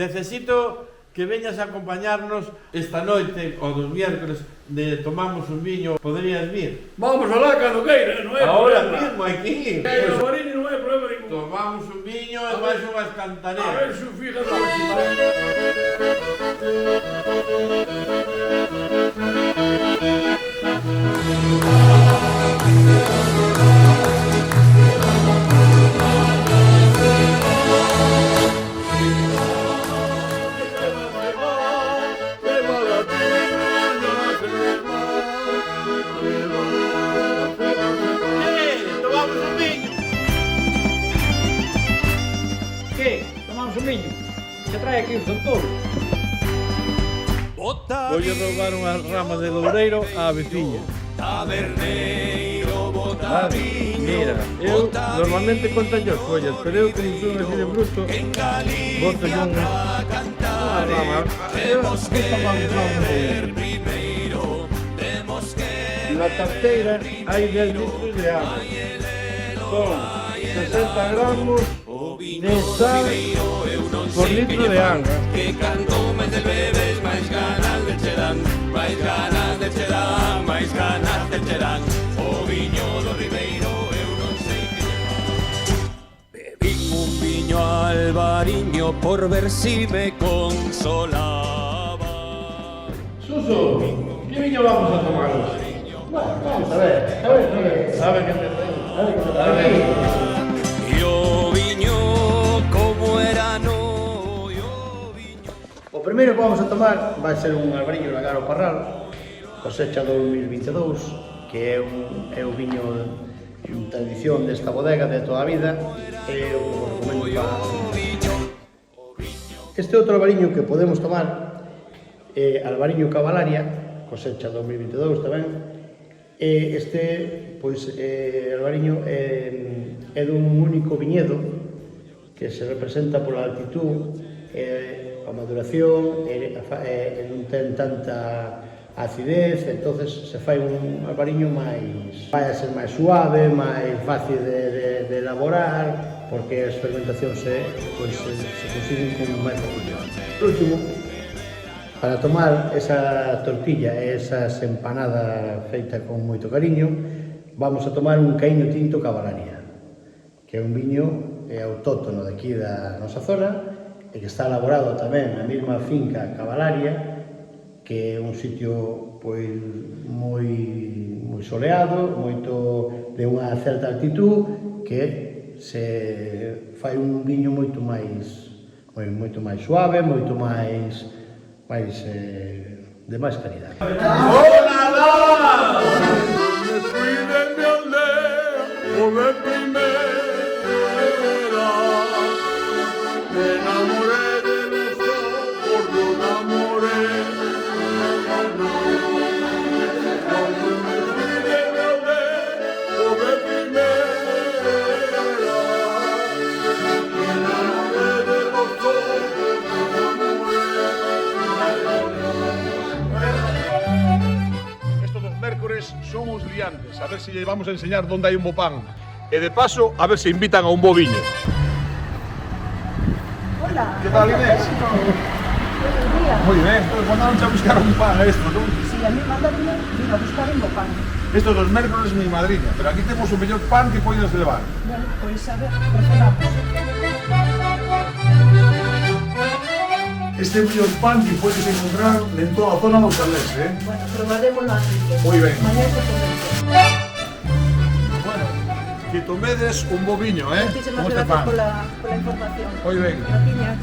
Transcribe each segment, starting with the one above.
necesito que veñas a acompañarnos esta noite, ou dos miércoles, tomamos un viño, poderías vir? Vamos alá cando queira, non é Ahora problema. mismo, aquí. Queira o mariño non é problema ningún. Tomamos un viño e vais unhas A cantareras. ver se o fijas a ver. Tomamos un viño. Que? Tomamos un viño? Que trae aquí un soltón? Voy a roubar unhas ramas de loureiro á veciña. Mira, eu normalmente contan yo follas, pero eu como son así de bruto, boto yo unha rama. Na tarteira hai 10 litros de agua. Son 60 gramos de sal por litro de auga. Que canto máis de bebes, máis ganas de che dan, máis ganas de che dan, máis ganas de che dan. O viño do Ribeiro eu non sei que lle fan. Bebín un viño albariño por ver si me consolaba. Suso, ¿qué viño vamos a tomar hoy? Vamos a ver ¿Sabe qué te traigo? E o viño como era no, e o viño. O primeiro que vamos a tomar vai ser un albariño Lagaro Parral, cosecha 2022, que é o viño en tradición desta bodega de toda a vida, e o recomendo para... Este outro albariño que podemos tomar é albariño Cavalaria, cosecha 2022 tamén. Este, pois, albariño é dun único viñedo que se representa pola altitud, a maduración, non ten tanta acidez, entonces se fai un albariño máis, vai a ser máis suave, máis fácil de elaborar, porque as fermentacións se consiguen con máis facilidade. Por último, para tomar esa tortilla e esas empanadas feita con moito cariño, vamos a tomar un caíño tinto Cavalaria, que é un viño autóctono de aquí da nosa zona e que está elaborado tamén na mesma finca Cavalaria, que é un sitio pois moi soleado, moito de unha certa altitud, que se fai un viño moito máis suave, moito máis de máis calidad. ¡Hola! Me fui de mi aldea por vez primera. Me enamoré de los ojos, yo enamoré. Cuando me fui de mi aldea por vez primera. Me enamoré de los ojos, yo enamoré. Estos dos mércores son uns liantes. A ver se lle vamos a enseñar onde hai un bo pan. E de paso, a ver se invitan a un bo viño. Hola. Que tal, Inés? Buenos días. Moi ben, pues mandaron a buscar un pan a estos, non? Sí, a mí mandaron a buscar un pan. Estos dos mércores mi madriña, pero aquí temos o mellor pan que podes levar. Bueno, pois a ver, procedamos. Este é o mellor pan que podes encontrar en toda a zona do Carles, Bueno, probaremos antes. Moi ben. Mañá se comento. Bueno, que tomedes un bo viño, Muchísimas Como este gracias pan. pola información. Moi ben. Graciñas.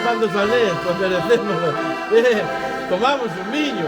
trabajando salés, pues merecemos. Tomamos un viño.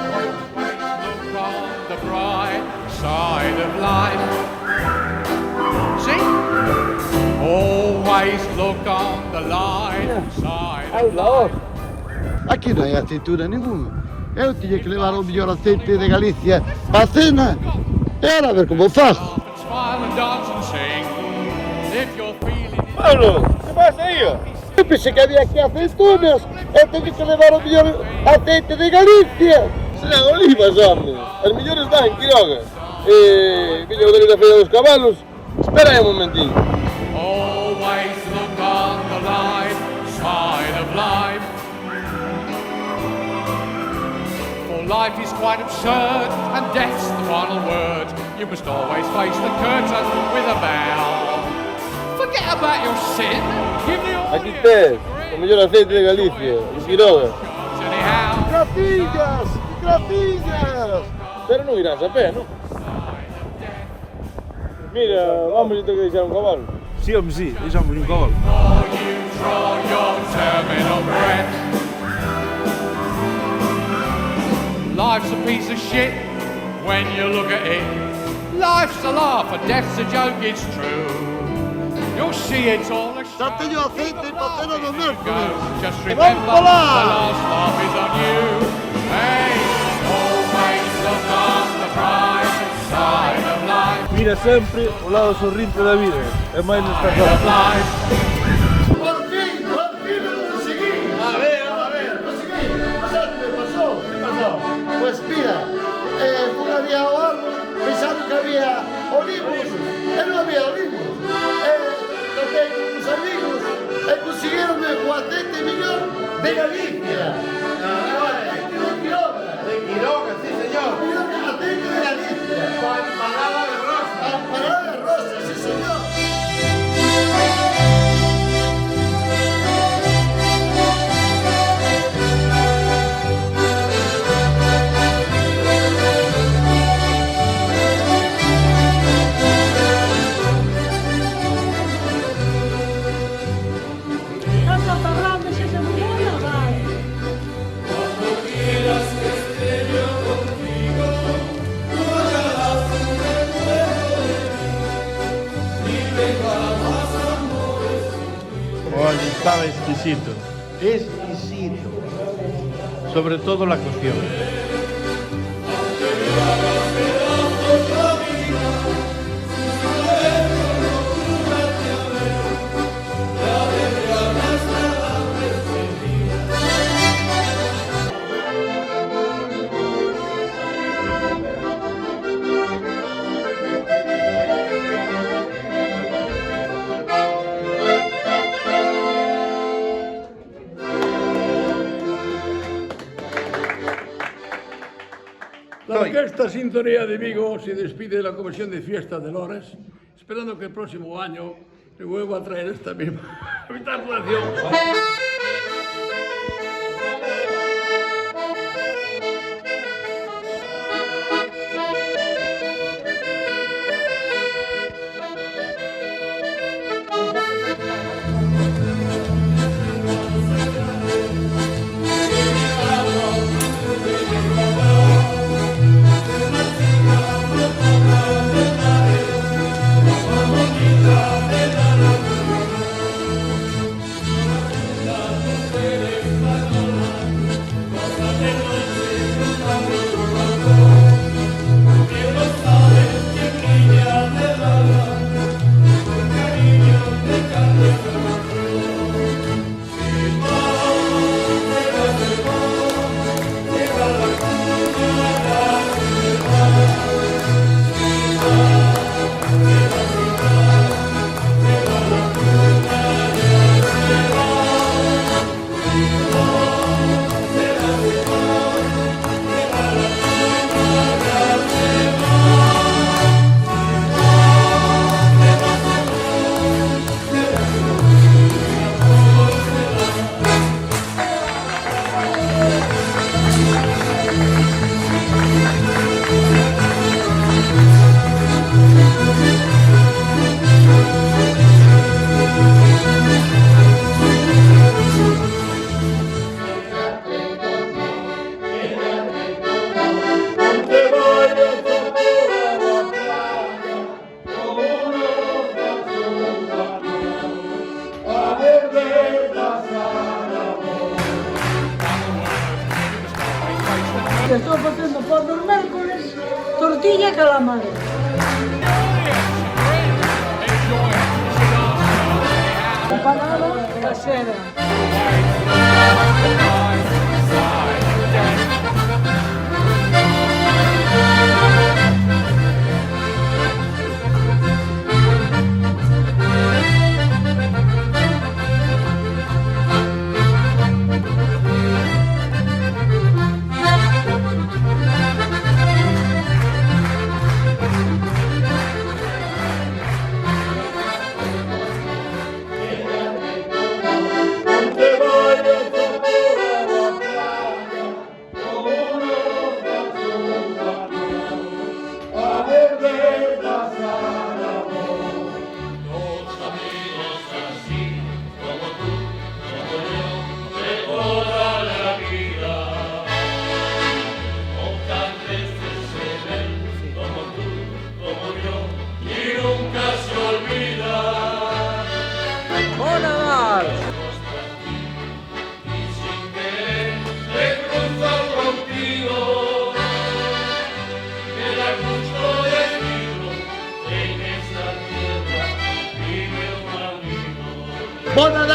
Look on the bright side of life. See? Always look on the light side of life. Aquí non hai aceituna ninguna. Eu tiña que levar o mellor aceite de Galicia para a cena. E ahora a ver como faz. Laugh and smile and dance and sing. If you're feeling it. Pablo, que pasa aí? Eu pensei que había aquí aceitunas. Eu teño que levar o mellor aceite de Galicia. Serán olivas, home. As mellores están en Quiroga. Viño de la Feira dos Cabalos. Espera aí un momentinho. Always look on the light side of life. For life is quite absurd, and death's the final word. You must always face the curtain with a bow. Forget about your sin. Give the Aquí audience tes, o mellor aceite de Galicia, en Quiroga. anyhow. Graciñas, graciñas. Pero non irás a pé, non? Mira, vamos a ter que deixar un cabalo. Sí, hombre, sí, deixamos un cabalo. Before you draw your terminal breath. Life's a piece of shit when you look at it. Life's a laugh and death's a joke, it's true. You'll see it's all a show. Ya teño aceite para cena do mércoles. Just E remember, vamos the pola. last laugh is on you. Hey, always look on the bright side of life. Mira sempre o lado sorrinte da vida. É máis nesta Of life. Por fin lo conseguí. A ver, conseguí. ¿Qué pasó? Pues mira, fui a día ao árbol pensando que había olivos. E non había olivos. Tratei con uns amigos e consiguieronme o aceite mellor de Galicia. Aceite de Quiroga. De Quiroga, sí, señor. Aceite de Galicia. Empanada de rosa. Empanada de rosa, sí señor. Olha, estaba exquisito. Exquisito. Sobre todo la cocción. La Orquesta Sintonía de Vigo se despide de la Comisión de Fiesta de Lores, esperando que el próximo año se vuelva a traer esta misma habitación. tortilla que la madre. Empanada casera. Bon Nadal!